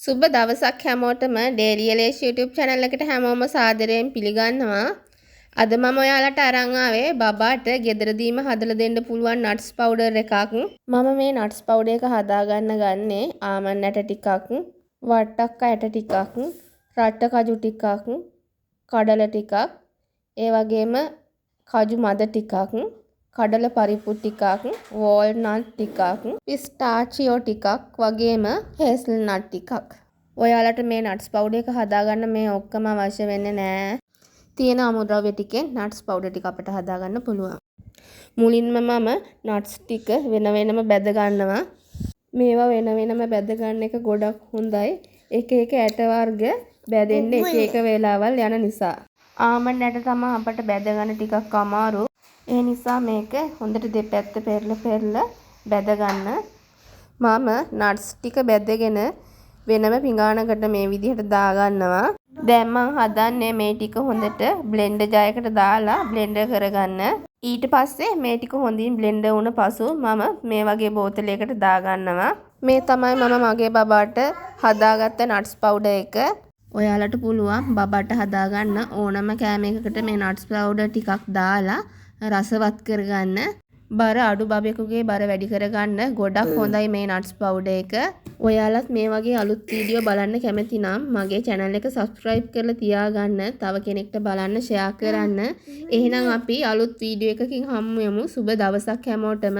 සුබ දවසක් හැමෝටම ඩේලි එලේස් YouTube channel එකට හැමෝම සාදරයෙන් පිළිගන්නවා. අද මම ඔයාලට අරන් ආවේ බබාට ගෙදරදීම හදලා දෙන්න පුළුවන් nuts powder එකක්. මම මේ nuts powder එක හදාගන්න ගන්නේ ආමන්ඩ් ඇට ටිකක්, වට්ටක්ක ඇට ටිකක්, රට්ට කජු ටිකක්, කඩල ටිකක්, ඒ වගේම කජු මද ටිකක්, කඩල පරිප්පු ටිකක්, walnut ටිකක්, pistachio ටිකක් වගේම hazelnut ටිකක්. ඔයාලට මේ nuts powder එක හදාගන්න මේ ඔක්කොම අවශ්‍ය වෙන්නේ නැහැ. තියෙන අමුද්‍රව්‍ය ටිකෙන් nuts powder ටික අපිට හදාගන්න පුළුවන්. මුලින්ම මම nuts ටික වෙන වෙනම බැද ගන්නවා. මේවා වෙන වෙනම බැද ගන්න එක ගොඩක් හොඳයි. එක එක ඇට වර්ග බැදෙන්න එක එක වෙලාවල් යන නිසා. ආමන්ඩ් ඇට තමයි අපිට බැද ගන්න ටිකක් අමාරු. ඒ නිසා මේක හොඳට දෙපැත්ත පෙරලා බැද ගන්න. මම nuts ටික බැදගෙන වෙනම පිඟානකට මේ විදිහට දා ගන්නවා. දැන් මම හදන්නේ මේ ටික හොඳට බ්ලෙන්ඩර් ජායකට දාලා බ්ලෙන්ඩර් කරගන්න. ඊට පස්සේ මේ ටික හොඳින් බ්ලෙන්ඩර් වුණ පසු මම මේ වගේ බෝතලයකට දා ගන්නවා. මේ තමයි මම මගේ බබාට හදාගත්ත nuts powder එක. ඔයාලට පුළුවන් බබාට හදාගන්න ඕනම කෑම එකකට මේ nuts powder ටිකක් දාලා රසවත් කරගන්න. බර අඩු බබෙකුගේ බර වැඩි කරගන්න ගොඩක් හොඳයි මේ nuts powder එක. ඔයාලත් මේ වගේ අලුත් වීඩියෝ බලන්න කැමති නම් මගේ channel එක subscribe කරලා තියාගන්න. තව කෙනෙක්ට බලන්න share කරන්න. එහෙනම් අපි අලුත් වීඩියෝ එකකින් හමු වෙමු. සුබ දවසක් හැමෝටම.